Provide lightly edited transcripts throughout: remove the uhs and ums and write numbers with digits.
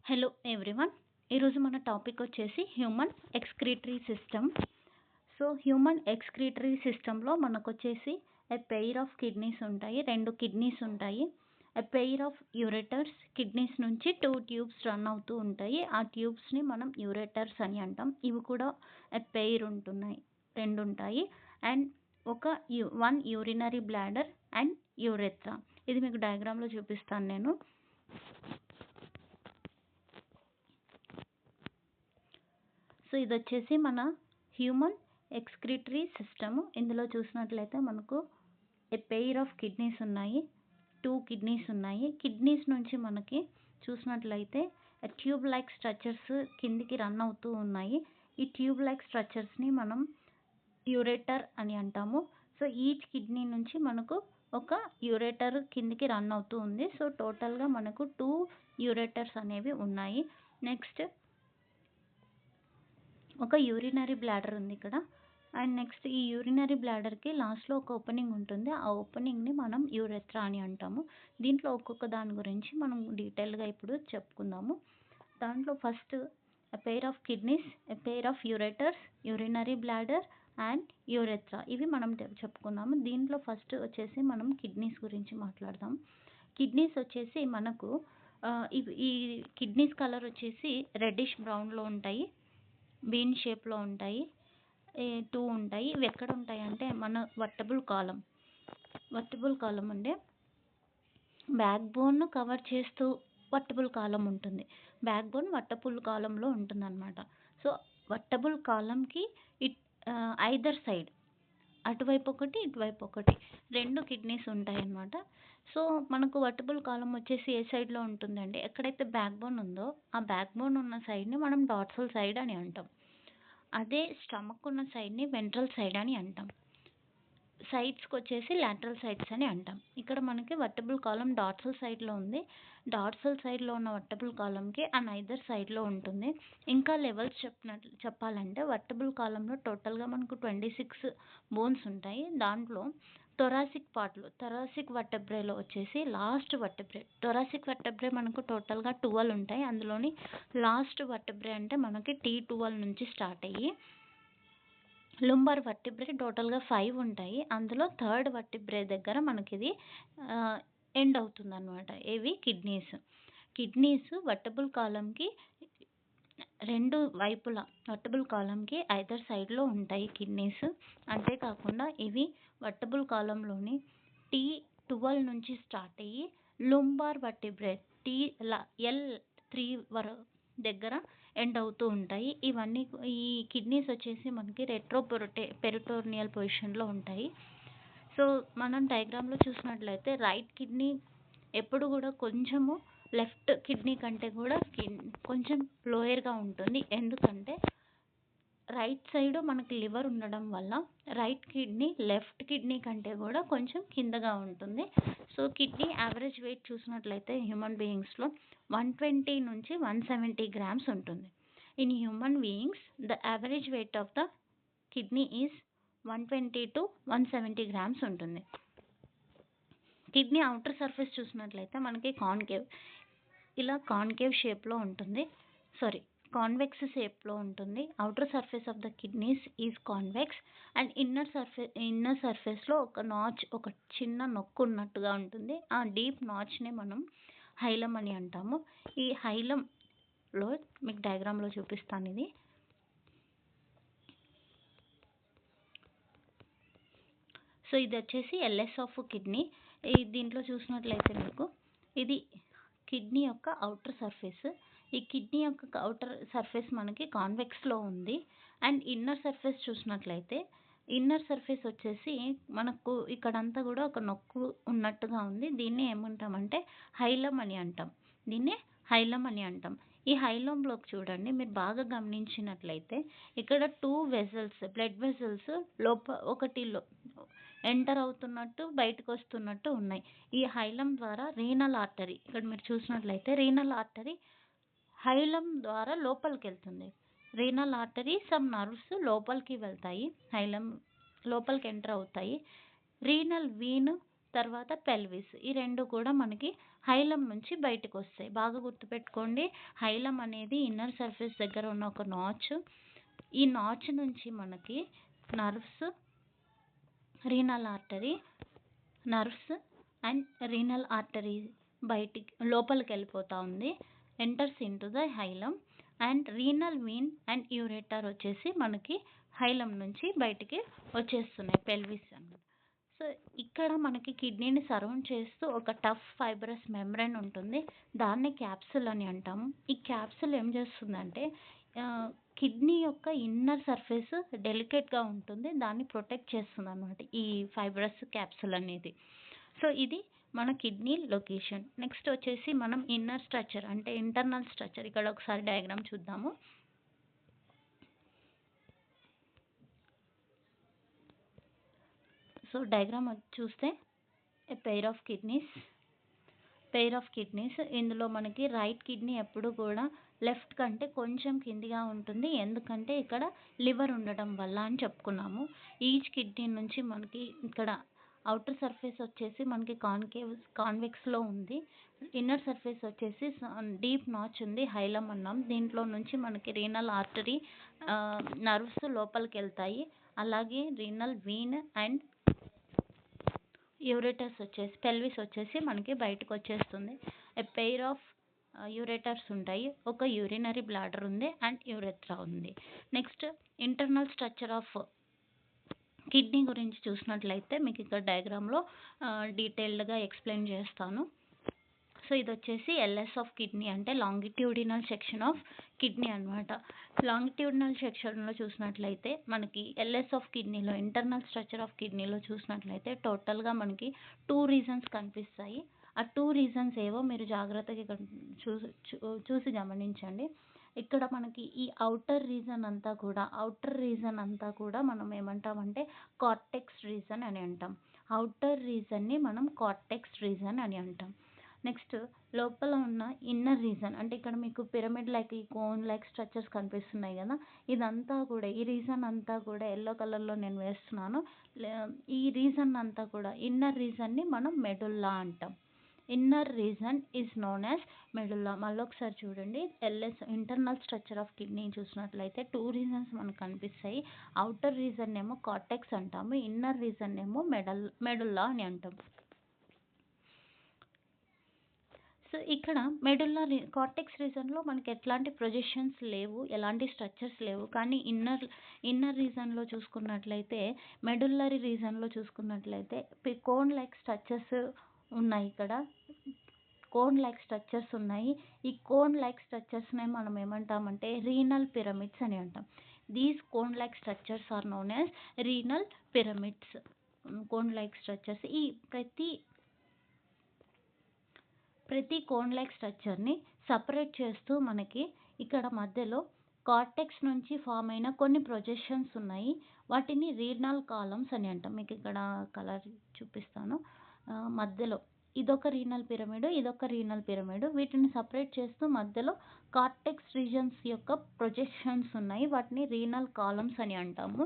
Hello everyone. ఈరోజు మన topic వచ్చేసి human excretory system. So human excretory సిస్టంలో మనకు వచ్చేసి ఎ పెయిర్ ఆఫ్ కిడ్నీస్ ఉంటాయి, 2 కిడ్నీస్ ఉంటాయి. ఎ పెయిర్ ఆఫ్ యూరేటర్స్, కిడ్నీస్ నుంచి 2 ట్యూబ్స్ రన్ అవుతూ ఉంటాయి. ఆ ట్యూబ్స్ని మనం యూరేటర్స్ అని అంటాం. ఇవి కూడా ఎ పెయిర్ ఉంటున్నాయి, 2 ఉంటాయి. And one urinary bladder and urethra. ఇది మీకు డయాగ్రామ్లో చూపిస్తాను నేను. సో ఇది వచ్చేసి మన హ్యూమన్ ఎక్స్క్రీటరీ సిస్టమ్. ఇందులో చూసినట్లయితే మనకు ఏ పెయిర్ ఆఫ్ కిడ్నీస్ ఉన్నాయి, 2 కిడ్నీస్ ఉన్నాయి. కిడ్నీస్ నుంచి మనకి చూసినట్లయితే ట్యూబ్ లైక్ స్ట్రక్చర్స్ కిందికి రన్ అవుతూ ఉన్నాయి. ఈ ట్యూబ్ లైక్ స్ట్రక్చర్స్ని మనం యూరేటర్ అని అంటాము. సో ఈచ్ కిడ్నీ నుంచి మనకు ఒక యూరేటర్ కిందికి రన్ అవుతూ ఉంది. సో టోటల్గా మనకు 2 యూరేటర్స్ అనేవి ఉన్నాయి. నెక్స్ట్ ఒక యూరినరీ బ్లాడర్ ఉంది ఇక్కడ. అండ్ నెక్స్ట్ ఈ యూరినరీ బ్లాడర్కి లాస్ట్లో ఒక ఓపెనింగ్ ఉంటుంది. ఆ ఓపెనింగ్ని మనం యూరెత్రా అని అంటాము. దీంట్లో ఒక్కొక్క దాని గురించి మనం డీటెయిల్గా ఇప్పుడు చెప్పుకుందాము. దాంట్లో first a pair of kidneys, a pair of ureters, urinary bladder and urethra, ఇవి మనం చెప్పుకుందాము. దీంట్లో ఫస్ట్ వచ్చేసి మనం కిడ్నీస్ గురించి మాట్లాడదాం. కిడ్నీస్ వచ్చేసి మనకు ఈ కిడ్నీస్ కలర్ వచ్చేసి రెడ్డిష్ బ్రౌన్లో ఉంటాయి, బీన్ షేప్లో ఉంటాయి. 2 ఉంటాయి. ఇవి ఎక్కడ ఉంటాయి అంటే మన వర్టబుల్ కాలం అంటే బ్యాక్ బోన్ కవర్ చేస్తూ వర్టబుల్ కాలం ఉంటుంది. బ్యాక్ బోన్ వర్టబుల్ కాలంలో ఉంటుందన్నమాట. సో వర్టబుల్ కాలంకి ఐదర్ సైడ్, అటువైపు ఒకటి ఇటువైపు ఒకటి 2 కిడ్నీస్ ఉంటాయన్నమాట. సో మనకు వర్టబుల్ కాలం వచ్చేసి ఏ సైడ్లో ఉంటుందండి, ఎక్కడైతే బ్యాక్ బోన్ ఉందో ఆ బ్యాక్ బోన్ ఉన్న సైడ్ని మనం డార్సల్ సైడ్ అని అంటాం. అదే స్టమక్ ఉన్న సైడ్ని వెంట్రల్ సైడ్ అని అంటాం. సైడ్స్కి వచ్చేసి లాటరల్ సైడ్స్ అని అంటాం. ఇక్కడ మనకి వర్టబుల్ కాలం డార్సల్ సైడ్లో ఉంది. డార్సల్ సైడ్లో ఉన్న వర్టబుల్ కాలంకి అండ్ ఐదర్ సైడ్లో ఉంటుంది. ఇంకా లెవెల్స్ చెప్పాలంటే వర్టబుల్ కాలంలో టోటల్గా మనకు 26 బోన్స్ ఉంటాయి. దాంట్లో థొరాసిక్ వర్టెబ్రేలో వచ్చేసి లాస్ట్ వర్టెబ్రే, థొరాసిక్ వర్టెబ్రే మనకు టోటల్గా 12 ఉంటాయి. అందులోని లాస్ట్ వర్టెబ్రే అంటే మనకి T12 నుంచి స్టార్ట్ అయ్యి లుంబార్ వర్టిబ్రే టోటల్గా 5 ఉంటాయి. అందులో థర్డ్ వర్టిబ్రే దగ్గర మనకి ఇది ఎండ్ అవుతుంది అనమాట. ఇవి కిడ్నీస్ వర్టబుల్ కాలంకి 2 వైపులా వర్టబుల్ కాలంకి ఐదర్ సైడ్లో ఉంటాయి కిడ్నీస్. అంతేకాకుండా ఇవి వర్టబుల్ కాలంలోని T12 నుంచి స్టార్ట్ అయ్యి లుంబార్ వర్టిబ్రే L3 దగ్గర ఎండ్ అవుతూ ఉంటాయి. ఇవన్నీ ఈ కిడ్నీస్ వచ్చేసి మనకి పెరిటోర్నియల్ పొజిషన్లో ఉంటాయి. సో మనం డయాగ్రామ్లో చూసినట్లయితే రైట్ కిడ్నీ ఎప్పుడు కూడా కొంచెము లెఫ్ట్ కిడ్నీ కంటే కూడా కొంచెం లోయర్గా ఉంటుంది. ఎందుకంటే రైట్ సైడ్ మనకి లివర్ ఉండడం వల్ల రైట్ కిడ్నీ లెఫ్ట్ కిడ్నీ కంటే కూడా కొంచెం కిందగా ఉంటుంది. సో కిడ్నీ యావరేజ్ వెయిట్ చూసినట్లయితే హ్యూమన్ బీయింగ్స్లో 120 నుంచి 170 గ్రామ్స్ ఉంటుంది. In human beings the average weight of the kidney is 120 to 170 grams ఉంటుంది. కిడ్నీ అవుటర్ సర్ఫేస్ చూసినట్లయితే మనకి కాన్కేవ్ షేప్లో ఉంటుంది, కాన్వెక్స్ షేప్లో ఉంటుంది. Outer surface of the kidneys is convex and inner సర్ఫేస్లో ఒక చిన్న నొక్కు ఉన్నట్టుగా ఉంటుంది. ఆ డీప్ నాచ్ని మనం హైలం అని అంటాము. ఈ హైలంలో మీకు డయాగ్రామ్లో చూపిస్తాను. ఇది సో ఇది వచ్చేసి ఎల్ఎస్ ఆఫ్ కిడ్నీ. దీంట్లో చూసినట్లయితే మీకు ఇది కిడ్నీ యొక్క అవుటర్ సర్ఫేస్. ఈ కిడ్నీ యొక్క అవుటర్ సర్ఫేస్ మనకి కాన్వెక్స్లో ఉంది. అండ్ ఇన్నర్ సర్ఫేస్ చూసినట్లయితే ఇన్నర్ సర్ఫేస్ వచ్చేసి మనకు ఇక్కడంతా కూడా ఒక నొక్కు ఉన్నట్టుగా ఉంది. దీన్ని ఏమంటామంటే హైలం అని అంటాం. ఈ హైలంలోకి చూడండి, మీరు బాగా గమనించినట్లయితే ఇక్కడ 2 వెజల్స్, బ్లడ్ వెజల్స్ ఒకటి ఎంటర్ అవుతున్నట్టు బయటకు వస్తున్నట్టు ఉన్నాయి. ఈ హైలం ద్వారా రీనల్ ఆర్టరీ, ఇక్కడ మీరు చూసినట్లయితే రీనల్ ఆర్టరీ హైలం ద్వారా లోపలికి వెళ్తుంది. రీనల్ ఆర్టరీ సమ్ నర్వ్స్ లోపలికి వెళ్తాయి, హైలం లోపలికి ఎంటర్ అవుతాయి. రీనల్ వీన్ తర్వాత పెల్విస్. ఈ 2 కూడా మనకి హైలం నుంచి బయటకొస్తాయి. బాగా గుర్తుపెట్టుకోండి. హైలం అనేది ఇన్నర్ సర్ఫేస్ దగ్గర ఉన్న ఒక నాచ్. ఈ నాచ్ నుంచి మనకి nerves, renal artery, nerves and renal artery బయటికి లోపలికెళ్ళిపోతా ఉంది. Enters into the hilum and renal vein and ureter వచ్చేసి మనకి హైలం నుంచి బయటికి వచ్చేస్తున్నాయి, పెల్విస్ అన్నమాట. సో ఇక్కడ మనకి కిడ్నీని సరౌండ్ చేస్తూ ఒక టఫ్ ఫైబరస్ మెంబ్రేన్ ఉంటుంది. దాన్ని క్యాప్సుల్ అని అంటాము. ఈ క్యాప్సుల్ ఏం చేస్తుందంటే కిడ్నీ యొక్క ఇన్నర్ సర్ఫేస్ డెలికేట్గా ఉంటుంది, దాన్ని ప్రొటెక్ట్ చేస్తుంది అనమాట ఈ ఫైబరస్ క్యాప్సుల్ అనేది. సో ఇది మన కిడ్నీ లొకేషన్. నెక్స్ట్ వచ్చేసి మనం ఇన్నర్ స్ట్రక్చర్ అంటే ఇంటర్నల్ స్ట్రక్చర్. ఇక్కడ ఒకసారి డయాగ్రామ్ చూద్దాము. సో డయాగ్రామ్ చూస్తే పెయిర్ ఆఫ్ కిడ్నీస్. ఇందులో మనకి రైట్ కిడ్నీ ఎప్పుడు కూడా లెఫ్ట్ కంటే కొంచెం కిందిగా ఉంటుంది, ఎందుకంటే ఇక్కడ లివర్ ఉండటం వల్ల అని చెప్పుకున్నాము. ఈచ్ కిడ్నీ నుంచి మనకి ఇక్కడ అవుటర్ సర్ఫేస్ వచ్చేసి మనకి కాన్వెక్స్లో ఉంది. ఇన్నర్ సర్ఫేస్ వచ్చేసి డీప్ నాచ్ ఉంది, హైలం అన్నాం. దీంట్లో నుంచి మనకి రీనల్ ఆర్టరీ, నర్వ్స్ లోపలికి వెళ్తాయి. అలాగే రీనల్ వీన్ అండ్ యూరేటర్స్ వచ్చేసి పెల్విస్ వచ్చేసి మనకి బయటకు వచ్చేస్తుంది. పెయిర్ ఆఫ్ యూరేటర్స్ ఉంటాయి, ఒక యూరినరీ బ్లాడర్ ఉంది అండ్ యూరెత్రా ఉంది. Next internal structure of kidney గురించి చూసినట్లయితే మీకు ఇక్కడ డయాగ్రామ్లో డీటెయిల్డ్గా ఎక్స్ప్లెయిన్ చేస్తాను. సో ఇది వచ్చేసి ఎల్ఎస్ ఆఫ్ కిడ్నీ అంటే లాంగిట్యూడినల్ సెక్షన్ ఆఫ్ కిడ్నీ అనమాట. లాంగిట్యూడినల్ సెక్షన్లో చూసినట్లయితే మనకి ఎల్ఎస్ ఆఫ్ కిడ్నీలో ఇంటర్నల్ స్ట్రక్చర్ ఆఫ్ కిడ్నీలో చూసినట్లయితే టోటల్గా మనకి 2 రీజన్స్ కనిపిస్తాయి. ఆ 2 రీజన్స్ ఏవో మీరు జాగ్రత్తగా ఇక్కడ చూసి గమనించండి. ఇక్కడ మనకి ఈ అవుటర్ రీజన్ అంతా కూడా మనం ఏమంటామంటే కార్టెక్స్ రీజన్ అని అంటాం. అవుటర్ రీజన్ని మనం కార్టెక్స్ రీజన్ అని అంటాం. నెక్స్ట్ లోపల ఉన్న ఇన్నర్ రీజన్ అంటే ఇక్కడ మీకు పిరమిడ్ లైక్ ఈ కోన్ లైక్ స్ట్రక్చర్స్ కనిపిస్తున్నాయి కదా, ఇదంతా కూడా ఈ రీజన్ అంతా కూడా ఎల్లో కలర్లో నేను వేస్తున్నాను. ఈ రీజన్ అంతా కూడా ఇన్నర్ రీజన్ని మనం మెడుల్లా అంటాం. Inner region is known as medulla. మళ్ళీ ఒకసారి చూడండి, LS internal structure of kidney చూసినట్లయితే 2 రీజన్స్ మనకు కనిపిస్తాయి. అవుటర్ రీజన్ ఏమో కార్టెక్స్ అంటాము, ఇన్నర్ రీజన్ ఏమో మెడుల్లా అని అంటాం. సో ఇక్కడ మెడుల్లా కార్టెక్స్ రీజన్లో మనకి ఎట్లాంటి ప్రొజెక్షన్స్ లేవు, ఎలాంటి స్ట్రక్చర్స్ లేవు. కానీ ఇన్నర్ రీజన్లో చూసుకున్నట్లయితే మెడుల్లరీ రీజన్లో చూసుకున్నట్లయితే కోన్ లైక్ స్ట్రక్చర్స్ ఉన్నాయి. ఇక్కడ కోన్ లైక్ స్ట్రక్చర్స్ ఉన్నాయి. ఈ కోన్ లైక్ స్ట్రక్చర్స్నే మనం ఏమంటామంటే రీనల్ పిరమిడ్స్ అని అంటాం. These cone like structures are known as renal pyramids. Cone like structures ఈ ప్రతి కోన్ లైక్ స్ట్రక్చర్ని సపరేట్ చేస్తూ మనకి ఇక్కడ మధ్యలో కార్టెక్స్ నుంచి ఫామ్ అయిన కొన్ని ప్రొజెక్షన్స్ ఉన్నాయి. వాటిని రీనల్ కాలమ్స్ అని అంటాం. మీకు ఇక్కడ కలర్ చూపిస్తాను. మధ్యలో ఇదొక రీనల్ పిరమిడ్, వీటిని సపరేట్ చేస్తూ మధ్యలో కార్టెక్స్ రీజన్స్ యొక్క ప్రొజెక్షన్స్ ఉన్నాయి. వాటిని రీనల్ కాలమ్స్ అని అంటాము.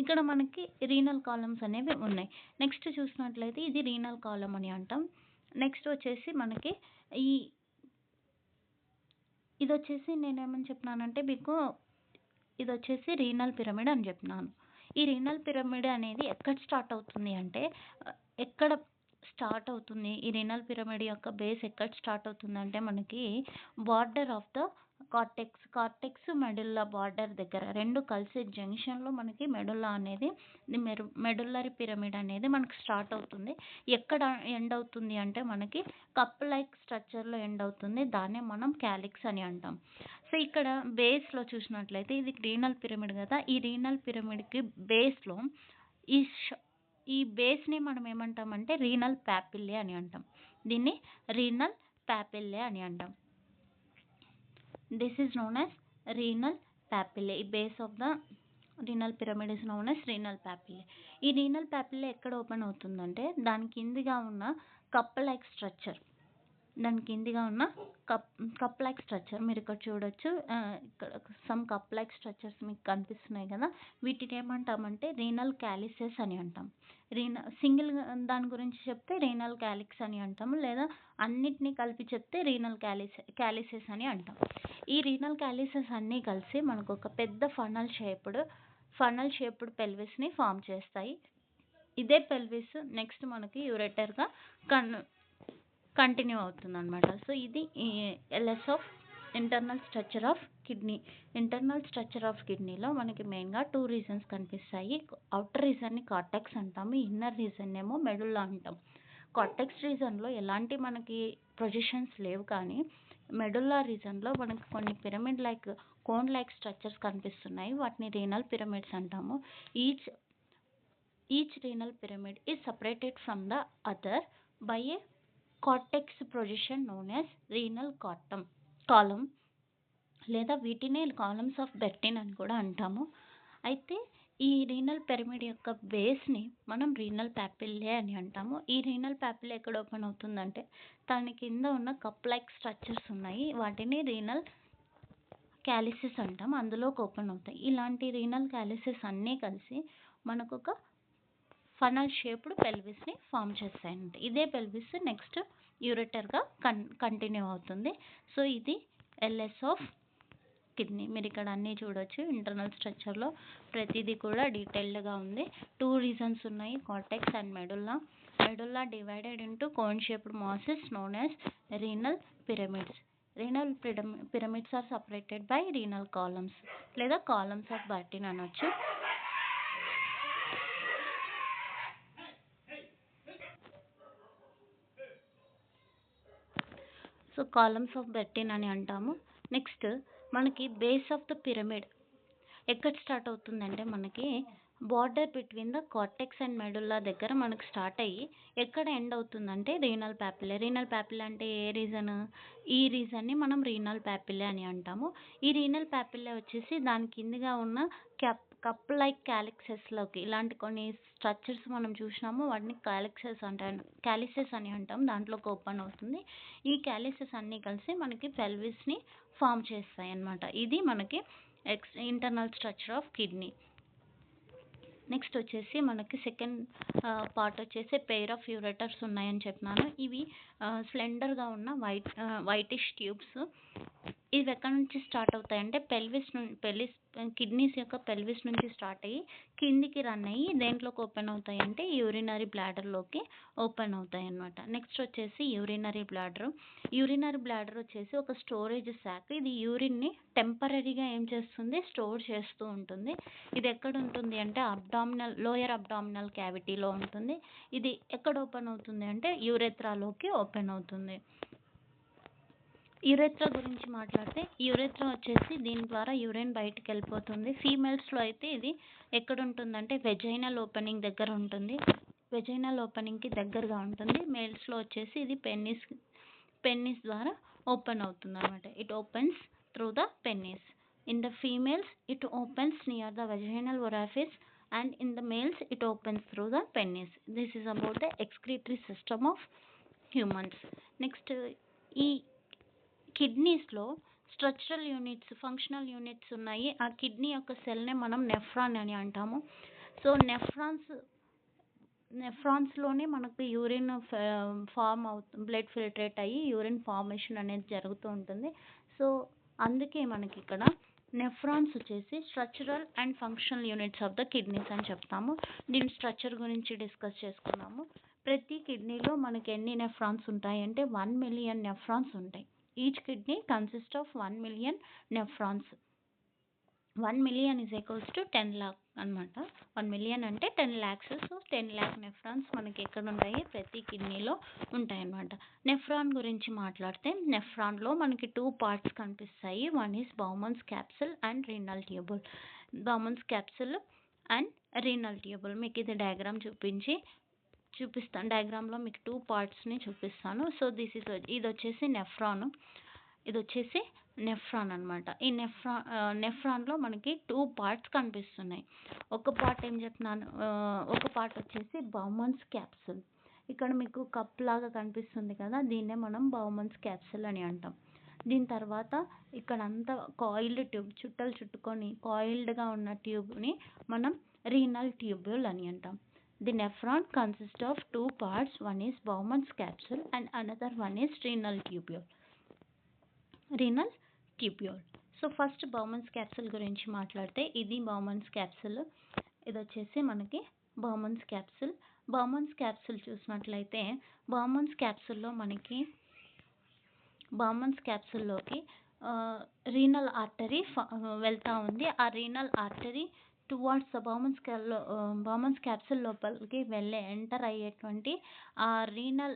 ఇక్కడ మనకి రీనల్ కాలమ్స్ అనేవి ఉన్నాయి. నెక్స్ట్ చూసినట్లయితే ఇది రీనల్ కాలమ్ అని అంటాం. నెక్స్ట్ వచ్చేసి మనకి ఇది వచ్చేసి నేనేమని చెప్పినానంటే మీకు ఇది వచ్చేసి రీనల్ పిరమిడ్ అని చెప్పినాను. ఈ రీనల్ పిరమిడ్ అనేది ఎక్కడ స్టార్ట్ అవుతుంది అంటే ఈ రీనల్ పిరమిడ్ యొక్క బేస్ ఎక్కడ స్టార్ట్ అవుతుంది అంటే మనకి border of the cortex medulla border దగ్గర 2 కలిసే జంక్షన్లో మనకి మెడుల్లా అనేది మెడుల్లరీ పిరమిడ్ అనేది మనకి స్టార్ట్ అవుతుంది. ఎక్కడ ఎండ్ అవుతుంది అంటే మనకి కప్ లైక్ స్ట్రక్చర్లో ఎండ్ అవుతుంది. దాన్నే మనం క్యాలిక్స్ అని అంటాం. సో ఇక్కడ బేస్లో చూసినట్లయితే ఇది రీనల్ పిరమిడ్ కదా, ఈ రీనల్ పిరమిడ్కి బేస్లో ఈ బేస్ని మనం ఏమంటామంటే రీనల్ ప్యాపిల్లే అని అంటాం. దీన్ని రీనల్ ప్యాపిల్లే అని అంటాం. This is known as renal papillae. ఈ base of the renal pyramid is known as renal papillae. ఈ రీనల్ ప్యాపిల్లే ఎక్కడ ఓపెన్ అవుతుందంటే దాని కిందిగా ఉన్న కప్ లైక్ స్ట్రక్చర్ దాని కిందిగా ఉన్న కప్ కప్ లైక్ స్ట్రక్చర్ మీరు ఇక్కడ చూడొచ్చు. ఇక్కడ సమ్ కప్ లైక్ స్ట్రక్చర్స్ మీకు కనిపిస్తున్నాయి కదా, వీటిని ఏమంటామంటే రీనల్ క్యాలిసెస్ అని అంటాం. సింగిల్ దాని గురించి చెప్తే రీనల్ క్యాలిక్స్ అని అంటాము, లేదా అన్నిటినీ కలిపి చెప్తే రీనల్ క్యాలిసెస్ అని అంటాం. ఈ రీనల్ క్యాలిసెస్ అన్నీ కలిసి మనకు ఒక పెద్ద ఫనల్ షేప్డ్ పెల్విస్ని ఫామ్ చేస్తాయి. ఇదే పెల్విస్ నెక్స్ట్ మనకి యూరెటర్గా కంటిన్యూ అవుతుంది అనమాట. సో ఇది LS of internal structure of kidney. Internal structure of కిడ్నీలో మనకి మెయిన్గా 2 రీజన్స్ కనిపిస్తాయి. అవుటర్ రీజన్ని కార్టెక్స్ అంటాము, ఇన్నర్ రీజన్ ఏమో మెడుల్లా అంటాం. కార్టెక్స్ రీజన్లో ఎలాంటి మనకి ప్రొజెక్షన్స్ లేవు, కానీ మెడుల్లా రీజన్లో మనకి కొన్ని pyramid like cone like structures కనిపిస్తున్నాయి. వాటిని రీనల్ పిరమిడ్స్ అంటాము. Each renal pyramid is separated from the other by a cortex projection known as renal column, లేదా వీటినే కాలమ్స్ ఆఫ్ బెర్టిన్ అని కూడా అంటాము. అయితే ఈ రీనల్ పిరమిడ్ యొక్క బేస్ని మనం రీనల్ ప్యాపిల్లే అని అంటాము. ఈ రీనల్ ప్యాపిల్లే ఎక్కడ ఓపెన్ అవుతుందంటే దాని కింద ఉన్న కప్ లైక్ స్ట్రక్చర్స్ ఉన్నాయి, వాటిని రీనల్ క్యాలిసెస్ అంటాం, అందులోకి ఓపెన్ అవుతాయి. ఇలాంటి రీనల్ క్యాలిసెస్ అన్నీ కలిసి మనకు ఒక ఫనల్ షేప్డ్ పెల్విస్ని ఫామ్ చేస్తాయంట. ఇదే పెల్విస్ నెక్స్ట్ యూరెటర్గా కంటిన్యూ అవుతుంది. సో ఇది ఎల్ఎస్ ఆఫ్ కిడ్నీ. మీరు ఇక్కడ అన్నీ చూడొచ్చు, ఇంటర్నల్ స్ట్రక్చర్లో ప్రతిదీ కూడా డీటెయిల్డ్గా ఉంది. 2 రీజన్స్ ఉన్నాయి, cortex and medulla divided into cone shaped masses known as renal pyramids. Renal pyramids are separated by renal columns, లేదా కాలమ్స్ ఆఫ్ బర్టిన్ అనొచ్చు. సో కాలమ్స్ ఆఫ్ బెర్టిన్ అని అంటాము. నెక్స్ట్ మనకి బేస్ ఆఫ్ ద పిరమిడ్ ఎక్కడ start అవుతుందంటే మనకి border between the cortex and medulla దగ్గర మనకు స్టార్ట్ అయ్యి ఎక్కడ ఎండ్ అవుతుందంటే రీనల్ ప్యాపిల్లే. రీనల్ ప్యాపిల్లే అంటే ఏ రీజన్? ఈ రీజన్ని మనం రీనల్ ప్యాపిల్లే అని అంటాము. ఈ రీనల్ ప్యాపిల్లే వచ్చేసి దాని కిందిగా ఉన్న కప్ లైక్ క్యాలిక్సెస్లోకి, ఇలాంటి కొన్ని స్ట్రక్చర్స్ మనం చూసినాము, వాటిని క్యాలిసెస్ అని అంటాం, దాంట్లోకి ఓపెన్ అవుతుంది. ఈ క్యాలిసెస్ అన్నీ కలిసి మనకి పెల్విస్ని ఫామ్ చేస్తాయి అన్నమాట. ఇది మనకి internal structure of kidney. Next వచ్చేసి మనకి సెకండ్ పార్ట్ వచ్చేసి పెయిర్ ఆఫ్ యూరెటర్స్ ఉన్నాయని చెప్పినాను. ఇవి స్లెండర్గా ఉన్న వైటిష్ ట్యూబ్స్. ఇవి ఎక్కడి నుంచి స్టార్ట్ అవుతాయంటే కిడ్నీస్ యొక్క పెల్విస్ నుంచి స్టార్ట్ అయ్యి కిందికి రన్ అయ్యి దేంట్లోకి ఓపెన్ అవుతాయి అంటే యూరినరీ బ్లాడర్లోకి ఓపెన్ అవుతాయి అన్నమాట. నెక్స్ట్ వచ్చేసి యూరినరీ బ్లాడర్ వచ్చేసి ఒక స్టోరేజ్ శాక్. ఇది యూరిన్ని టెంపరీగా ఏం చేస్తుంది, స్టోర్ చేస్తూ ఉంటుంది. ఇది ఎక్కడ ఉంటుంది అంటే లోయర్ అబ్డామినల్ క్యావిటీలో ఉంటుంది. ఇది ఎక్కడ ఓపెన్ అవుతుంది అంటే యూరెత్రాలోకి ఓపెన్ అవుతుంది. యూరెత్రా గురించి మాట్లాడితే యూరెత్రా వచ్చేసి దీని ద్వారా యూరిన్ బయటికి వెళ్ళిపోతుంది. ఫీమేల్స్లో అయితే ఇది ఎక్కడ ఉంటుందంటే వెజైనల్ ఓపెనింగ్ దగ్గర ఉంటుంది, వెజైనల్ ఓపెనింగ్కి దగ్గరగా ఉంటుంది. మేల్స్లో వచ్చేసి ఇది పెన్నిస్ ద్వారా ఓపెన్ అవుతుంది అనమాట. It opens through the penis. In the females it opens near the vaginal orifice and in the males it opens through the penis. This is about the excretory system of humans. Next ఈ కిడ్నీస్లో structural units, functional units ఉన్నాయి. ఆ kidney యొక్క సెల్నే మనం nephron అని అంటాము. So నెఫ్రాన్స్లోనే మనకు urine form అవుతుంది, blood filtrate అయ్యి యూరిన్ ఫార్మేషన్ అనేది జరుగుతూ ఉంటుంది. సో అందుకే మనకి ఇక్కడ నెఫ్రాన్స్ వచ్చేసి structural and functional units of the kidneys అని చెప్తాము. దీని స్ట్రక్చర్ గురించి డిస్కస్ చేసుకున్నాము. ప్రతి కిడ్నీలో మనకి ఎన్ని నెఫ్రాన్స్ ఉంటాయి అంటే 1 మిలియన్ నెఫ్రాన్స్ ఉంటాయి. Each kidney consist of 1 million nephrons. 1 million is equals to 10 lakh అనమాట. 1 మిలియన్ అంటే 10 lakhs. సో 10 lakh నెఫ్రాన్స్ మనకి ఎక్కడ ఉంటాయి, ప్రతి కిడ్నీలో ఉంటాయన్నమాట. నెఫ్రాన్ గురించి మాట్లాడితే నెఫ్రాన్లో మనకి 2 parts కనిపిస్తాయి. One is Bowman's capsule and renal tubal. Bowman's capsule and renal tubal మీకు ఇది డయాగ్రామ్ చూపిస్తాను. డయాగ్రామ్లో మీకు 2 partsని చూపిస్తాను. సో ఇది వచ్చేసి నెఫ్రాన్ అనమాట. ఈ నెఫ్రాన్లో మనకి 2 parts కనిపిస్తున్నాయి. ఒక పార్ట్ వచ్చేసి బౌమన్స్ క్యాప్సిల్. ఇక్కడ మీకు కప్ లాగా కనిపిస్తుంది కదా, దీన్నే మనం బౌమన్స్ క్యాప్సిల్ అని అంటాం. దీని తర్వాత ఇక్కడంతా కాయిల్డ్ ట్యూబ్, చుట్టలు చుట్టుకొని కాయిల్డ్గా ఉన్న ట్యూబ్ని మనం రీనల్ ట్యూబ్యూల్ అని అంటాం. The nephron consist of 2 parts, one is Bowman's capsule and another one is renal tubule. Renal tubule. So first Bowman's capsule గురించి మాట్లాడితే ఇది బౌమన్స్ క్యాప్సిల్. ఇది వచ్చేసి మనకి బౌమన్స్ క్యాప్సిల్. బౌమన్స్ క్యాప్సిల్ చూసినట్లయితే బౌమన్స్ క్యాప్సిల్లోకి రీనల్ ఆర్టరీ వెళ్తూ ఉంది. ఆ renal artery towards the Bowman's capsule లోపలికి ఎంటర్ అయ్యేటువంటి ఆ రీనల్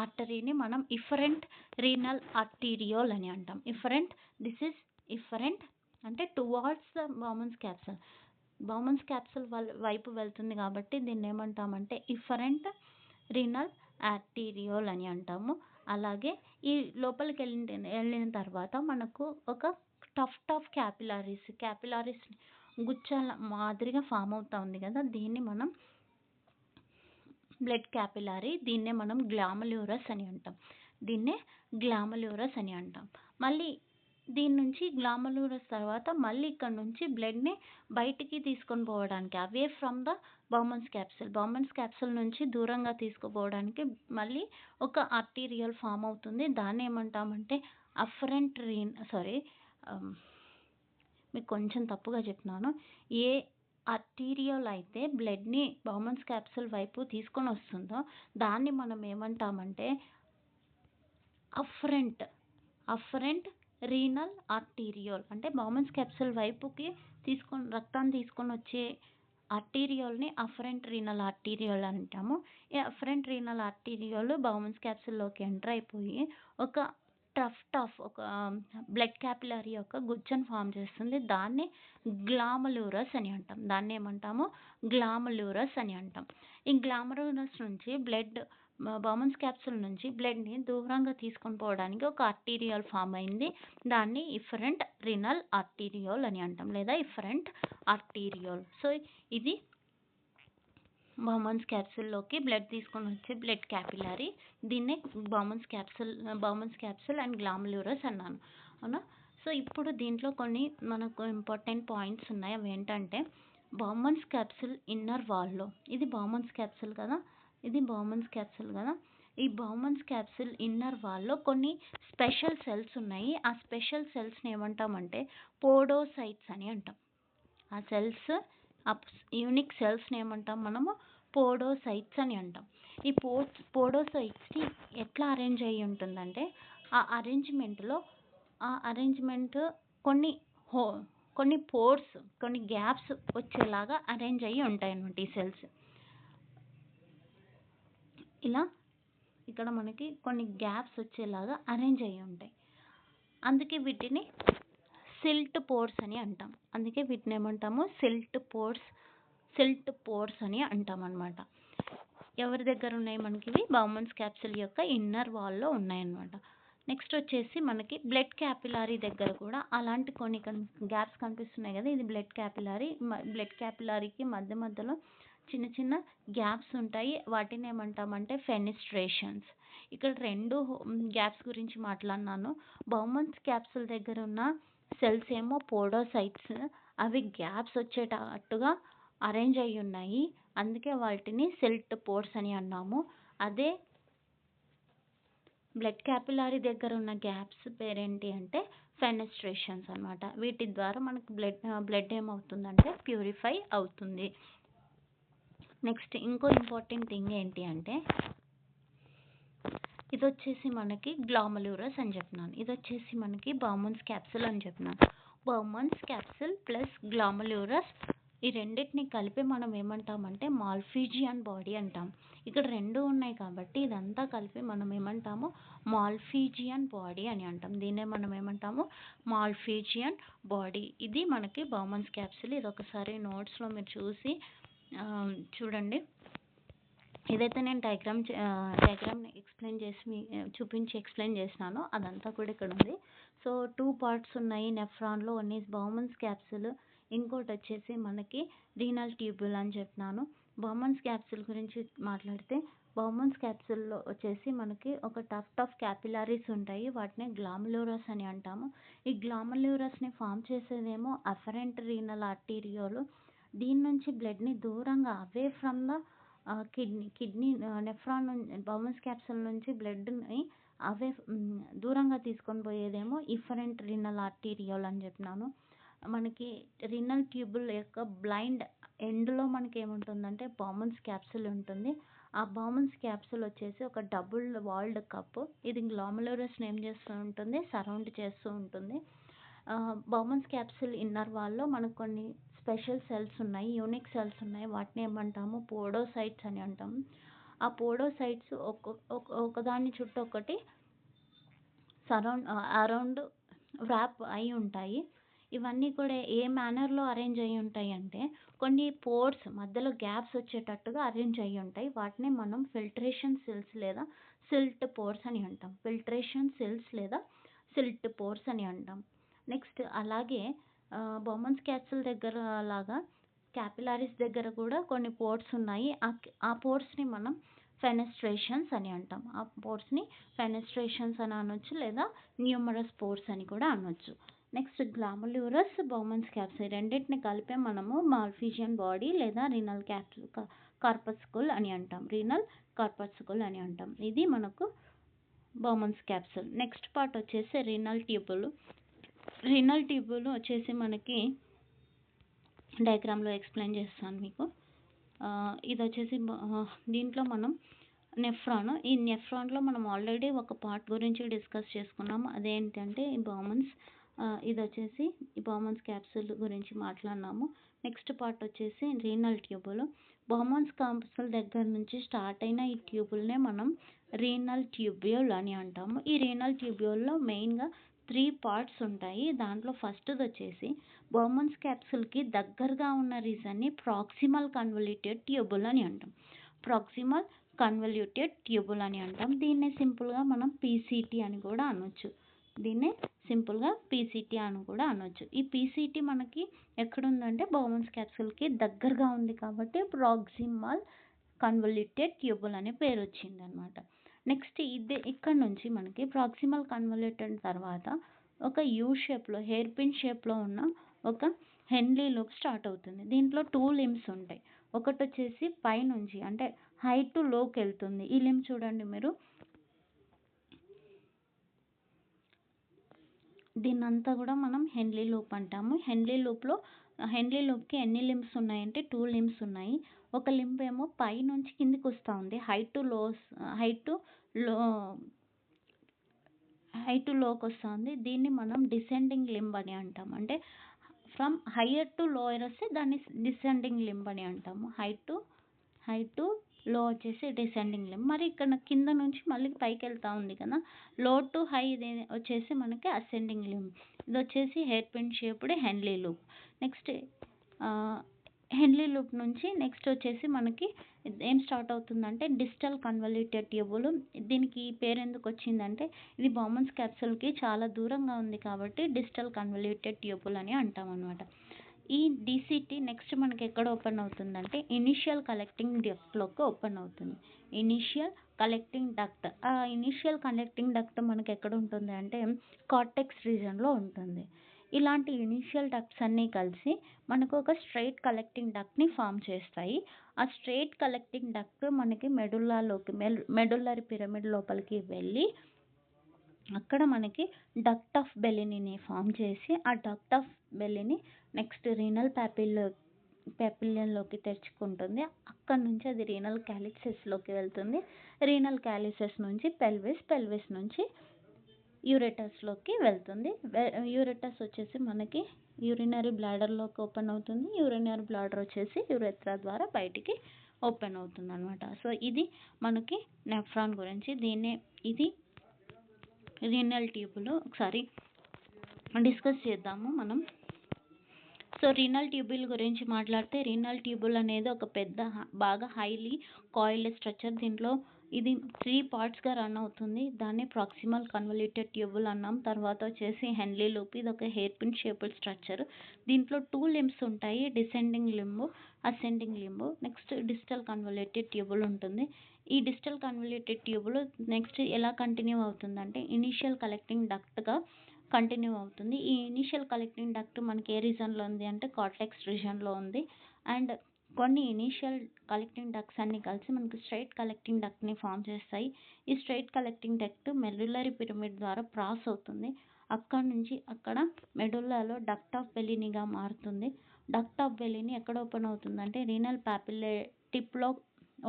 ఆర్టరీని మనం ఇఫరెంట్ రీనల్ ఆర్టీరియోల్ అని అంటాం. ఇఫరెంట్ అంటే టువార్డ్స్ ద బౌమన్స్ క్యాప్సిల్ వైపు వెళ్తుంది కాబట్టి దీన్ని ఏమంటామంటే ఇఫరెంట్ రీనల్ ఆర్టీరియోల్ అని అంటాము. అలాగే ఈ లోపలికి వెళ్ళిన తర్వాత మనకు ఒక టఫ్ట్ ఆఫ్ క్యాపిలారీస్ గుచ్చాల మాదిరిగా ఫామ్ అవుతా ఉంది కదా, దీన్ని మనం బ్లడ్ క్యాపిలరీ, దీన్నే మనం గ్లామల్యూరస్ అని అంటాం. మళ్ళీ దీని నుంచి గ్లామల్యూరస్ తర్వాత మళ్ళీ ఇక్కడ నుంచి బ్లడ్ని బయటికి తీసుకొని పోవడానికి, away from the Bowman's capsule నుంచి దూరంగా తీసుకుపోవడానికి మళ్ళీ ఒక ఆర్టీరియల్ ఫామ్ అవుతుంది. దాన్ని ఏమంటామంటే మీకు కొంచెం తప్పుగా చెప్పినాను. ఏ ఆర్టీరియల్ అయితే బ్లడ్ని బౌమన్స్ క్యాప్సిల్ వైపు తీసుకొని వస్తుందో దాన్ని మనం ఏమంటామంటే అఫరెంట్ రీనల్ ఆర్టీరియోల్. అంటే బౌమన్స్ క్యాప్సిల్ వైపుకి రక్తాన్ని తీసుకొని వచ్చే ఆర్టీరియోల్ని అఫరెంట్ రీనల్ ఆర్టీరియోల్ అంటాము. ఈ అఫరెంట్ రీనల్ ఆర్టీరియోల్ బౌమన్స్ క్యాప్సిల్లోకి ఎంటర్ అయిపోయి ఒక ఒక బ్లడ్ క్యాపిలరీ యొక్క గుచ్చను ఫామ్ చేస్తుంది. దాన్ని గ్లామల్యూరస్ అని అంటాం. ఈ గ్లామల్యూరస్ నుంచి బౌమన్స్ క్యాప్సిల్ నుంచి బ్లడ్ని దూరంగా తీసుకొని పోవడానికి ఒక ఆర్టీరియల్ ఫామ్ అయింది. దాన్ని ఇఫరెంట్ రీనల్ ఆర్టీరియోల్ అని అంటాం, లేదా ఇఫరెంట్ ఆర్టీరియోల్. సో ఇది బౌమన్స్ క్యాప్సిల్లోకి బ్లడ్ తీసుకొని వచ్చే బ్లడ్ క్యాపిలరీ. దీన్నే బౌమన్స్ క్యాప్సిల్ అండ్ గ్లామల్యూరస్ అన్నాను, అవునా. సో ఇప్పుడు దీంట్లో కొన్ని మనకు ఇంపార్టెంట్ పాయింట్స్ ఉన్నాయి. అవి ఏంటంటే బౌమన్స్ క్యాప్సిల్ ఇన్నర్ వాల్లో, ఇది బౌమన్స్ క్యాప్సిల్ కదా, ఈ బౌమన్స్ క్యాప్సిల్ ఇన్నర్ వాల్లో కొన్ని స్పెషల్ సెల్స్ ఉన్నాయి. ఆ స్పెషల్ సెల్స్ని ఏమంటామంటే పోడోసైట్స్ అని అంటాం. ఆ యూనిక్ సెల్స్ని ఏమంటాం మనము పోడోసైట్స్ అని అంటాం. ఈ పోడోసైట్స్ని ఎట్లా అరేంజ్ అయ్యి ఉంటుందంటే ఆ అరేంజ్మెంట్ కొన్ని పోర్స్, కొన్ని గ్యాప్స్ వచ్చేలాగా అరేంజ్ అయ్యి ఉంటాయి అన్నమాట ఈ సెల్స్. ఇలా ఇక్కడ మనకి కొన్ని గ్యాప్స్ వచ్చేలాగా అరేంజ్ అయ్యి ఉంటాయి. అందుకే వీటిని సిల్ట్ పోర్స్ అని అంటాం. ఏమంటాము సిల్ట్ పోర్స్ అని అంటాం అన్నమాట. ఎవరి దగ్గర ఉన్నాయి మనకి ఇవి? బౌమన్స్ క్యాప్సిల్ యొక్క ఇన్నర్ వాల్లో ఉన్నాయన్నమాట. నెక్స్ట్ వచ్చేసి మనకి బ్లడ్ క్యాపిలరీ దగ్గర కూడా అలాంటి కొన్ని గ్యాప్స్ కనిపిస్తున్నాయి కదా, ఇది బ్లడ్ క్యాపిలరీకి మధ్యలో చిన్న చిన్న గ్యాప్స్ ఉంటాయి. వాటిని ఏమంటామంటే ఫెనిస్ట్రేషన్స్. ఇక్కడ 2 గ్యాప్స్ గురించి మాట్లాడినాను. బౌమన్స్ క్యాప్సిల్ దగ్గర ఉన్న సెల్స్ ఏమో పోడోసైట్స్, అవి గ్యాప్స్ వచ్చేటట్టుగా అరేంజ్ అయ్యి ఉన్నాయి, అందుకే వాటిని సిల్ట్ పోర్స్ అని అన్నాము. అదే బ్లడ్ క్యాపిలరీ దగ్గర ఉన్న గ్యాప్స్ పేరేంటి అంటే ఫెనిస్ట్రేషన్స్ అన్నమాట. వీటి ద్వారా మనకు బ్లడ్ ఏమవుతుందంటే ప్యూరిఫై అవుతుంది. నెక్స్ట్ ఇంకో ఇంపార్టెంట్ థింగ్ ఏంటి అంటే ఇది వచ్చేసి మనకి గ్లామల్యూరస్ అని చెప్పినాను, ఇది వచ్చేసి మనకి బౌమన్స్ క్యాప్సిల్ అని చెప్పినాను. బౌమన్స్ క్యాప్సిల్ ప్లస్ గ్లామల్యూరస్, ఈ రెండింటిని కలిపి మనం ఏమంటామంటే మాల్పీజియన్ బాడీ అంటాం. ఇక్కడ 2 ఉన్నాయి కాబట్టి ఇదంతా కలిపి మనం ఏమంటాము మాల్పీజియన్ బాడీ అని అంటాం. దీన్నే మనం ఏమంటాము మాల్పీజియన్ బాడీ. ఇది మనకి బౌమన్స్ క్యాప్సిల్. ఇది ఒకసారి నోట్స్లో మీరు చూడండి. ఏదైతే నేను డయాగ్రామ్ ఎక్స్ప్లెయిన్ చేసినానో అదంతా కూడా ఇక్కడ ఉంది. సో 2 parts ఉన్నాయి నెఫ్రాన్లో. వన్ ఈజ్ బౌమన్స్ క్యాప్సిల్, ఇంకోటి వచ్చేసి మనకి రీనల్ ట్యూబ్యూల్ అని చెప్పినాను. బౌమన్స్ క్యాప్సిల్ గురించి మాట్లాడితే బౌమన్స్ క్యాప్సూల్‌లో వచ్చేసి మనకి ఒక టఫ్ క్యాపిలరీస్ ఉంటాయి. వాటిని గ్లామెరులస్ అని అంటాము. ఈ గ్లామెరులస్‌ని ఫార్మ్ చేసేదేమో అఫరెంట్ రీనల్ ఆర్టీరియోలు. దీని నుంచి బ్లడ్‌ని దూరంగా away from the kidney nephron Bowman's capsule నుంచి బ్లడ్‌ని దూరంగా తీసుకొని పోయేదేమో ఇఫరెంట్ రీనల్ ఆర్టీరియోల్ అని చెప్పినాను. మనకి రీనల్ ట్యూబుల్ యొక్క బ్లైండ్ ఎండ్‌లో మనకేముంటుందంటే బౌమన్స్ క్యాప్సూల్ ఉంటుంది. ఆ బౌమన్స్ క్యాప్సూల్ వచ్చేసి ఒక డబుల్ వాల్డ్ కప్. ఇది గ్లామెరులస్‌ని ఏం చేస్తూ ఉంటుంది? సరౌండ్ చేస్తూ ఉంటుంది. బౌమన్స్ క్యాప్సూల్ ఇన్నర్ వాల్‌లో మనకు కొన్ని స్పెషల్ సెల్స్ ఉన్నాయి. యూనిక్ సెల్స్ ఉన్నాయి. వాటిని ఏమంటాము? పోడోసైట్స్ అని అంటాము. ఆ పోడోసైట్స్ ఒకదాని చుట్టూ ఒకటి అరౌండ్ వ్రాప్ అయి ఉంటాయి. ఇవన్నీ కూడా ఏ మేనర్‌లో అరేంజ్ అయ్యి ఉంటాయంటే, కొన్ని పోర్స్ మధ్యలో గ్యాప్స్ వచ్చేటట్టుగా అరేంజ్ అయ్యి ఉంటాయి. వాటిని మనం ఫిల్ట్రేషన్ సెల్స్ లేదా సిల్ట్ పోర్స్ అని అంటాం. ఫిల్ట్రేషన్ సెల్స్ లేదా సిల్ట్ పోర్స్ అని అంటాం. నెక్స్ట్ అలాగే బౌమన్స్ క్యాప్సూల్ దగ్గర లాగా క్యాపిలరీస్ దగ్గర కూడా కొన్ని పోర్స్ ఉన్నాయి. ఆ పోర్స్‌ని మనం ఫెనెస్ట్రేషన్స్ అని అంటాం. ఆ పోర్స్‌ని ఫెనెస్ట్రేషన్స్ అని అనొచ్చు లేదా న్యూమరస్ పోర్స్ అని కూడా అనొచ్చు. నెక్స్ట్ గ్లామెరులస్, బౌమన్స్ క్యాప్సూల్ రెండిటిని కలిపే మనము మాల్పిజియన్ బాడీ లేదా రీనల్ కార్పస్కుల్ అని అంటాం. రీనల్ కార్పస్కుల్ అని అంటాం. ఇది మనకు బౌమన్స్ క్యాప్సూల్. నెక్స్ట్ పార్ట్ వచ్చేసి రీనల్ ట్యూబుల్. రీనల్ ట్యూబుల్ వచ్చేసి మనకి డయాగ్రామ్‌లో ఎక్స్‌ప్లెయిన్ చేస్తాను మీకు. ఇది వచ్చేసి దీంట్లో మనం నెఫ్రాన్. ఈ నెఫ్రాన్‌లో మనం ఆల్రెడీ ఒక పార్ట్ గురించి డిస్కస్ చేసుకున్నాము. అదేంటంటే ఈ బౌమన్స్. ఇది వచ్చేసి ఈ బౌమన్స్ క్యాప్సూల్ గురించి మాట్లాడినాము. నెక్స్ట్ పార్ట్ వచ్చేసి రీనల్ ట్యూబుల్. బౌమన్స్ క్యాప్సూల్ దగ్గర నుంచి స్టార్ట్ అయిన ఈ ట్యూబుల్నే మనం రీనల్ ట్యూబ్యూల్ అని అంటాము. ఈ రీనల్ ట్యూబ్యూల్‌లో మెయిన్‌గా 3 పార్ట్స్ ఉంటాయి. దాంట్లో ఫస్ట్‌ది వచ్చేసి బౌమన్స్ క్యాప్సూల్‌కి దగ్గరగా ఉన్న రీజన్‌ని ప్రాక్సిమల్ కన్వల్యూటెడ్ ట్యూబుల్ అని అంటాం. ప్రాక్సిమల్ కన్వల్యూటెడ్ ట్యూబుల్ అని అంటాం. దీన్నే సింపుల్‌గా మనం పీసీటీ అని కూడా అనొచ్చు. దీన్నే సింపుల్‌గా పీసీటీ అని కూడా అనొచ్చు. ఈ పీసీటీ మనకి ఎక్కడుందంటే బౌమన్స్ క్యాప్సూల్‌కి దగ్గరగా ఉంది కాబట్టి ప్రాక్సిమల్ కన్వల్యూటెడ్ ట్యూబుల్ అనే పేరు వచ్చిందనమాట. నెక్స్ట్ ఇక్కడ నుంచి మనకి ప్రాక్సిమల్ కన్వల్యూటెడ్ తర్వాత ఒక యూ షేప్‌లో హెయిర్ పిన్ షేప్‌లో ఉన్న ఒక హెన్లీ లూప్ స్టార్ట్ అవుతుంది. దీంట్లో 2 లింబ్స్ ఉంటాయి. ఒకటి వచ్చేసి పైనుంచి అంటే హై టు లోకి వెళ్తుంది. ఈ లింబ్ చూడండి మీరు. దీన్నంతా కూడా మనం హెన్లీ లూప్ అంటాము. హెన్లీ లూప్‌కి ఎన్ని లింబ్స్ ఉన్నాయంటే 2 లింబ్స్ ఉన్నాయి. ఒక లింబ్ ఏమో పై నుంచి కిందికి వస్తా ఉంది. హై టు లోకి వస్తా ఉంది. దీన్ని మనం డిసెండింగ్ లింబ్ అని అంటాం. అంటే ఫ్రమ్ హైయర్ టు లోయర్ వస్తే దాన్ని డిసెండింగ్ లింబ్ అని అంటాము. హై టు లో వచ్చేసి డిసెండింగ్ లింబ్. మరి ఇక్కడ కింద నుంచి మళ్ళీ పైకి వెళ్తా ఉంది కదా, లో టు హై ఇది వచ్చేసి మనకి అసెండింగ్ లింబ్. ఇది వచ్చేసి hairpin shaped Henle loop. Next Henle loop నుంచి నెక్స్ట్ వచ్చేసి మనకి ఏం స్టార్ట్ అవుతుందంటే డిస్టల్ కన్వల్యూటెడ్ ట్యూబుల్. దీనికి ఈ పేరు ఎందుకు వచ్చిందంటే ఇది బౌమన్స్ క్యాప్సూల్‌కి చాలా దూరంగా ఉంది కాబట్టి డిస్టల్ కన్వల్యూటెడ్ ట్యూబుల్ అని అంటాం అనమాట. ఈ డీసీటీ నెక్స్ట్ మనకి ఎక్కడ ఓపెన్ అవుతుందంటే ఇనిషియల్ కలెక్టింగ్ డక్ట్‌లోకి ఓపెన్ అవుతుంది. Initial collecting duct. ఆ ఇనిషియల్ కలెక్టింగ్ డక్ట్ మనకి ఎక్కడ ఉంటుంది అంటే కార్టెక్స్ రీజియన్‌లో ఉంటుంది. ఇలాంటి ఇనిషియల్ డక్ట్స్ అన్నీ కలిసి మనకు ఒక స్ట్రెయిట్ కలెక్టింగ్ డక్ట్‌ని ఫార్మ్ చేస్తాయి. ఆ స్ట్రెయిట్ కలెక్టింగ్ డక్ట్ మనకి మెడుల్లరీ పిరమిడ్ లోపలికి వెళ్ళి అక్కడ మనకి డక్ట్ ఆఫ్ బెల్లీని ఫార్మ్ చేసి ఆ డక్ట్ ఆఫ్ బెల్లీని నెక్స్ట్ రీనల్ ప్యాపిలియన్‌లోకి తెరుచుకుంటుంది. అక్కడి నుంచి అది రీనల్ క్యాలిసెస్‌లోకి వెళ్తుంది. రీనల్ క్యాలిసెస్ నుంచి పెల్విస్ నుంచి యూరెటస్‌లోకి వెళ్తుంది. యూరెటస్ వచ్చేసి మనకి యూరినరీ బ్లాడర్‌లోకి ఓపెన్ అవుతుంది. యూరినరీ బ్లాడర్ వచ్చేసి యూరెత్రా ద్వారా బయటికి ఓపెన్ అవుతుందనమాట. సో ఇది మనకి నెఫ్రాన్ గురించి. ఇది రీనల్ ట్యూబుల్ ఒకసారి డిస్కస్ చేద్దాము మనం. సో రీనల్ ట్యూబుల్ గురించి మాట్లాడితే రీనల్ ట్యూబుల్ అనేది ఒక పెద్ద బాగా హైలీ కాయిల్డ్ స్ట్రక్చర్. దీంట్లో ఇది 3 పార్ట్స్‌గా రన్ అవుతుంది. దాన్ని ప్రాక్సిమల్ కన్వల్యూటెడ్ ట్యూబుల్ అన్నాం. తర్వాత వచ్చేసి హెన్లీ లూప్, ఇదొక హెయిర్ పిన్ షేప్డ్ స్ట్రక్చర్. దీంట్లో 2 లింబ్స్ ఉంటాయి. Descending limb, ascending limb. Next digital convoluted tubal ఉంటుంది. ఈ డిజిటల్ కన్వల్యూటెడ్ ట్యూబుల్ నెక్స్ట్ ఎలా కంటిన్యూ అవుతుందంటే ఇనీషియల్ కలెక్టింగ్ డక్ట్‌గా కంటిన్యూ అవుతుంది. ఈ ఇనీషియల్ కలెక్టింగ్ డక్ట్ మనకి ఏ రీజన్‌లో ఉంది అంటే కార్టెక్స్ రీజన్‌లో ఉంది. అండ్ కొన్ని ఇనీషియల్ కలెక్టింగ్ డక్ట్స్ అన్నీ కలిసి మనకు స్ట్రెయిట్ కలెక్టింగ్ డక్ట్‌ని ఫార్మ్ చేస్తాయి. ఈ straight collecting duct medullary pyramid ద్వారా క్రాస్ అవుతుంది. అక్కడి నుంచి అక్కడ మెడుల్లాలో డక్ట్ ఆఫ్ బెల్లినీగా మారుతుంది. డక్ట్ ఆఫ్ బెల్లిని ఎక్కడ ఓపెన్ అవుతుందంటే రీనల్ పాపిల్లే టిప్‌లో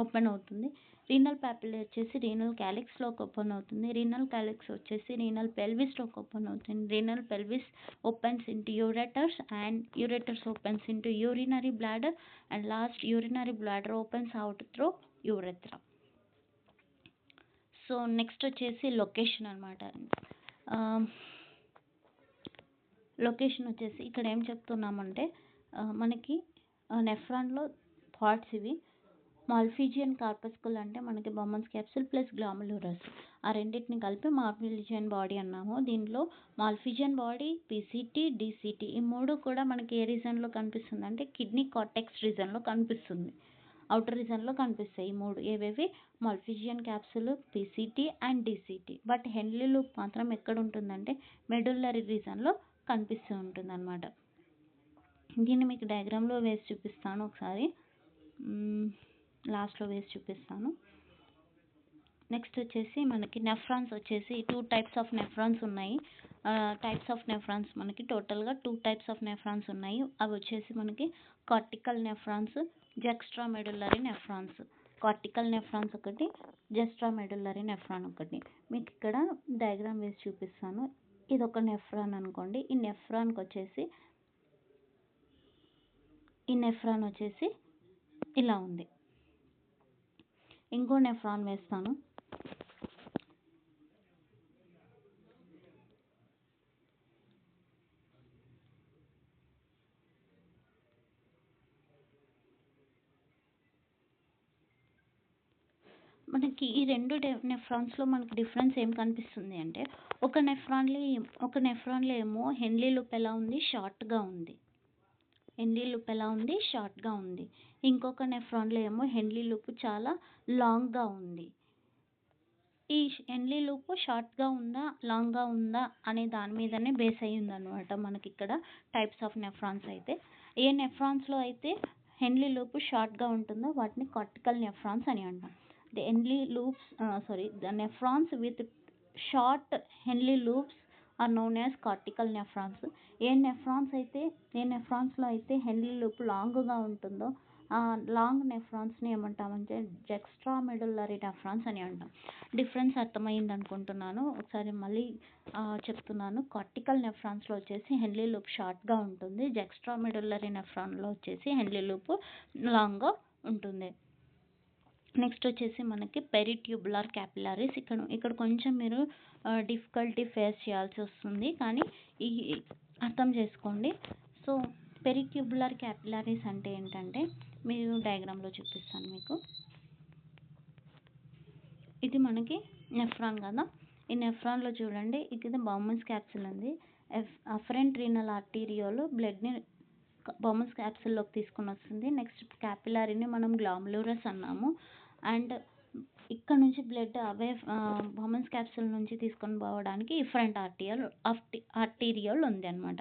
ఓపెన్ అవుతుంది. రీనల్ పాపిల్లే వచ్చేసి రీనల్ క్యాలిక్స్‌లోకి ఓపెన్ అవుతుంది. రీనల్ క్యాలిక్స్ వచ్చేసి రీనల్ పెల్విస్‌లోకి ఓపెన్ అవుతుంది. Renal pelvis opens into ureters and ureters opens into urinary bladder and last urinary bladder opens out through urethra. So next వచ్చేసి location అనమాట. Location వచ్చేసి ఇక్కడ ఏం చెప్తున్నామంటే మనకి నెఫ్రాన్లో పార్ట్స్ ఇవి. మాల్ఫిజియన్ కార్పస్కుల్ అంటే మనకి బొమ్మన్స్ క్యాప్సుల్ ప్లస్ గ్లాములరస్, ఆ రెండింటిని కలిపి మాల్ఫిజియన్ బాడీ అన్నాము. దీంట్లో మాల్ఫిజియన్ బాడీ, పీసీటీ, డీసీటీ ఈ మూడు కూడా మనకి ఏ రీజన్లో కనిపిస్తుంది అంటే కిడ్నీ కార్టెక్స్ రీజన్లో కనిపిస్తుంది. అవుటర్ రీజన్లో కనిపిస్తాయి ఈ మూడు. ఏవేవి? Malpighian capsule, PCT and DCT. But Henle loop మాత్రం ఎక్కడ ఉంటుందంటే మెడుల్లరీ రీజన్లో కనిపిస్తూ ఉంటుంది అనమాట. దీన్ని మీకు డయాగ్రామ్లో వేసి చూపిస్తాను ఒకసారి. లాస్ట్లో వేసి చూపిస్తాను. నెక్స్ట్ వచ్చేసి మనకి నెఫ్రాన్స్ వచ్చేసి 2 టైప్స్ ఆఫ్ నెఫ్రాన్స్ ఉన్నాయి. టైప్స్ ఆఫ్ నెఫ్రాన్స్ మనకి టోటల్గా 2 టైప్స్ ఆఫ్ నెఫ్రాన్స్ ఉన్నాయి. అవి వచ్చేసి మనకి cortical nephrons, juxtamedullary nephrons. Cortical nephrons ఒకటి, జెక్స్ట్రా మెడుల్లరీ నెఫ్రాన్ ఒకటి. మీకు ఇక్కడ డయాగ్రామ్ వేసి చూపిస్తాను. ఇది ఒక నెఫ్రాన్ అనుకోండి. ఈ నెఫ్రాన్ వచ్చేసి ఇలా ఉంది. ఇంకో నెఫ్రాన్ వేస్తాను. మనకి ఈ రెండు నెఫ్రాన్స్లో మనకి డిఫరెన్స్ ఏం కనిపిస్తుంది అంటే ఒక నెఫ్రాన్లో ఏమో హెన్లీ లూప్ ఎలా ఉంది, షార్ట్గా ఉంది. హెన్లీ లూప్ ఎలా ఉంది, షార్ట్గా ఉంది. ఇంకొక నెఫ్రాన్లో ఏమో హెన్లీ లూప్ చాలా లాంగ్గా ఉంది. ఈ హెన్లీ లూప్ షార్ట్గా ఉందా, లాంగ్గా ఉందా అనే దాని మీదనే బేస్ అయ్యి ఉందన్నమాట మనకి ఇక్కడ టైప్స్ ఆఫ్ నెఫ్రాన్స్ అయితే. ఏ నెఫ్రాన్స్లో అయితే హెన్లీ లూప్ షార్ట్గా ఉంటుందో వాటిని కార్టికల్ నెఫ్రాన్స్ అని అంటాం. The nephrons with short Henle loops are known as cortical nephrons. ఏ నెఫ్రాన్స్లో అయితే హెన్లీ లూప్ లాంగ్గా ఉంటుందో ఆ లాంగ్ నెఫ్రాన్స్ని ఏమంటామంటే జెక్స్ట్రా మెడుల్లరీ నెఫ్రాన్స్ అని అంటాం. డిఫరెన్స్ అర్థమైంది అనుకుంటున్నాను. ఒకసారి మళ్ళీ చెప్తున్నాను. కార్టికల్ నెఫ్రాన్స్లో వచ్చేసి హెన్లీ లూప్ షార్ట్గా ఉంటుంది. జెక్స్ట్రా మెడుల్లరీ నెఫ్రాన్లో వచ్చేసి హెన్లీ లూప్ లాంగ్గా ఉంటుంది. నెక్స్ట్ వచ్చేసి మనకి పెరిట్యూబులర్ క్యాపిలరీస్. ఇక్కడ కొంచెం మీరు డిఫికల్టీ ఫేస్ చేయాల్సి వస్తుంది, కానీ ఈ అర్థం చేసుకోండి. సో పెరిట్యూబులర్ క్యాపిలరీస్ అంటే ఏంటంటే మీరు డయాగ్రామ్లో చూపిస్తాను మీకు. ఇది మనకి నెఫ్రాన్ కదా. ఈ నెఫ్రాన్లో చూడండి, ఇది బౌమన్స్ క్యాప్సుల్ ఉంది. అఫరెంట్ రీనల్ ఆర్టీరియోలు బ్లడ్ని బౌమన్స్ క్యాప్సుల్లోకి తీసుకొని వస్తుంది. నెక్స్ట్ క్యాపిలరీని మనం గ్లాములరస్ అన్నాము. అండ్ ఇక్కడ నుంచి బ్లడ్ అవే బౌమన్స్ క్యాప్సుల్ నుంచి తీసుకొని పోవడానికి ఇఫరెంట్ ఆర్టీరియల్ ఉంది అనమాట.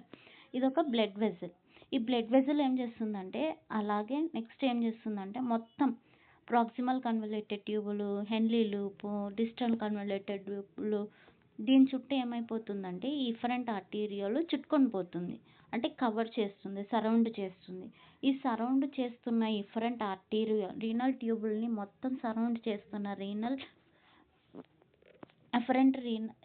ఇది ఒక బ్లడ్ వెజల్. ఈ బ్లడ్ వెజల్ ఏం చేస్తుందంటే అలాగే నెక్స్ట్ ఏం చేస్తుందంటే మొత్తం proximal convoluted tubule, Henle loop, digital convoluted tubule దీని చుట్టూ ఏమైపోతుందంటే ఈ ఇఫరెంట్ ఆర్టీరియోలు చుట్టుకొని పోతుంది. అంటే కవర్ చేస్తుంది, సరౌండ్ చేస్తుంది. ఈ సరౌండ్ చేస్తున్న ఇఫరెంట్ ఆర్టీరియల్ రీనల్ ట్యూబుల్ని మొత్తం సరౌండ్ చేస్తున్న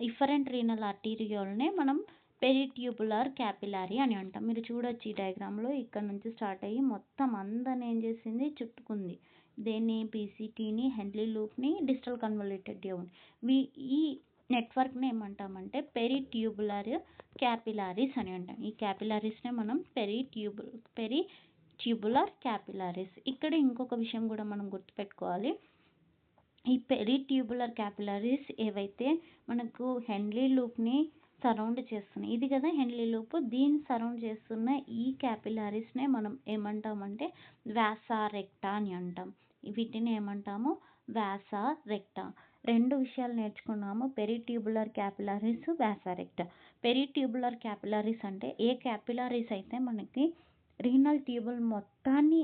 ఇఫరెంట్ రీనల్ ఆర్టీరియోల్నే మనం పెరిట్యూబులర్ క్యాపిలరీ అని అంటాం. మీరు చూడొచ్చు ఈ డయాగ్రామ్లో ఇక్కడ నుంచి స్టార్ట్ అయ్యి మొత్తం అందరిని ఏం చేసింది, చుట్టుకుంది. దేన్ని? పీసీటీని, హెన్లీ లూప్ని, డిజిటల్ కన్వల్యూటెడ్ ట్యూబ్ని. ఈ నెట్వర్క్ని ఏమంటామంటే పెరిట్యూబులర్ క్యాపిలరీస్ అని అంటాం. ఈ క్యాపిలరీస్నే మనం పెరిట్యూబులర్ క్యాపిలరీస్. ఇక్కడ ఇంకొక విషయం కూడా మనం గుర్తుపెట్టుకోవాలి. ఈ పెరిట్యూబులర్ క్యాపిలరీస్ ఏవైతే మనకు హెన్లీ లూప్ని సరౌండ్ చేస్తున్నాయి, ఇది కదా హెన్లీ లూప్, దీన్ని సరౌండ్ చేస్తున్న ఈ క్యాపిలరీస్నే మనం ఏమంటామంటే వ్యాసా రెక్టా అని అంటాం. వీటిని ఏమంటాము? వ్యాసా రెక్టా. రెండు విషయాలు నేర్చుకున్నాము, పెరిట్యూబులర్ క్యాపిలరీస్, వ్యాసా రెక్టా. పెరిట్యూబులర్ క్యాపిలరీస్ అంటే ఏ క్యాపిలరీస్ అయితే మనకి రీనల్ ట్యూబుల్ మొత్తాన్ని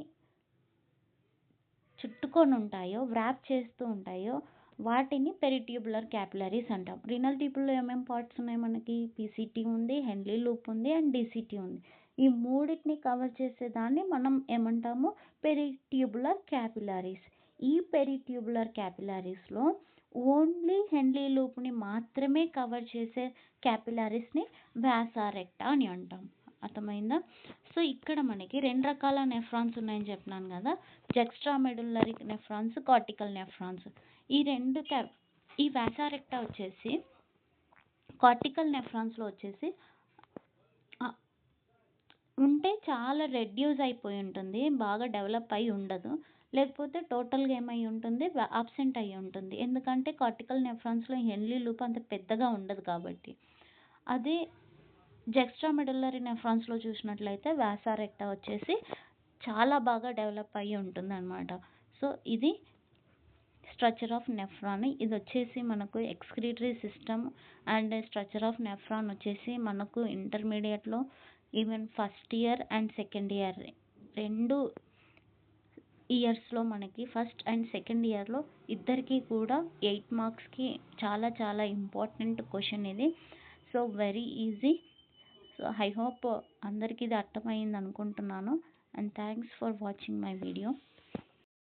చుట్టుకొని ఉంటాయో, వ్రాప్ చేస్తూ ఉంటాయో వాటిని పెరిట్యూబులర్ క్యాపిలరీస్ అంటాం. రీనల్ ట్యూబుల్లో ఏమేమి పార్ట్స్ ఉన్నాయి మనకి? పీసీటీ ఉంది, హెన్లీ లూప్ ఉంది అండ్ డీసీటీ ఉంది. ఈ మూడింటిని కవర్ చేసేదాన్ని మనం ఏమంటాము? పెరిట్యూబులర్ క్యాపిలరీస్. ఈ పెరిట్యూబులర్ క్యాపిలరీస్లో ఓన్లీ హెన్లీ లూప్ని మాత్రమే కవర్ చేసే క్యాపిలరీస్ని వ్యాసా రెక్టా అని అంటాం. అర్థమైందా? సో ఇక్కడ మనకి రెండు రకాల నెఫ్రాన్స్ ఉన్నాయని చెప్పినాను కదా, జెక్స్ట్రా మెడుల్లరీ నెఫ్రాన్స్, కార్టికల్ నెఫ్రాన్స్. ఈ వ్యాసా రెక్టా వచ్చేసి కార్టికల్ నెఫ్రాన్స్లో వచ్చేసి ఉంటే చాలా రెడ్యూస్ అయిపోయి ఉంటుంది, బాగా డెవలప్ అయి ఉండదు, లేకపోతే టోటల్గా ఏమై ఉంటుంది? అబ్సెంట్ అయ్యి ఉంటుంది. ఎందుకంటే కార్టికల్ నెఫ్రాన్స్లో హెన్లీ లూప్ అంత పెద్దగా ఉండదు కాబట్టి. అదే జెక్స్ట్రా మెడుల్లరీ నెఫ్రాన్స్లో చూసినట్లయితే వ్యాసా రెక్టా వచ్చేసి చాలా బాగా డెవలప్ అయ్యి ఉంటుంది అనమాట. సో ఇది స్ట్రక్చర్ ఆఫ్ నెఫ్రాన్. ఇది వచ్చేసి మనకు excretory system and structure of nephron వచ్చేసి మనకు ఇంటర్మీడియట్లో even first year and second year రెండు ఇయర్స్లో మనకి ఫస్ట్ అండ్ సెకండ్ ఇయర్లో ఇద్దరికి కూడా 8 మార్క్స్కి చాలా చాలా ఇంపార్టెంట్ క్వశ్చన్ ఇది. So very easy. So I hope అందరికీ ఇది అర్థమైంది అనుకుంటున్నాను. And thanks for watching my video.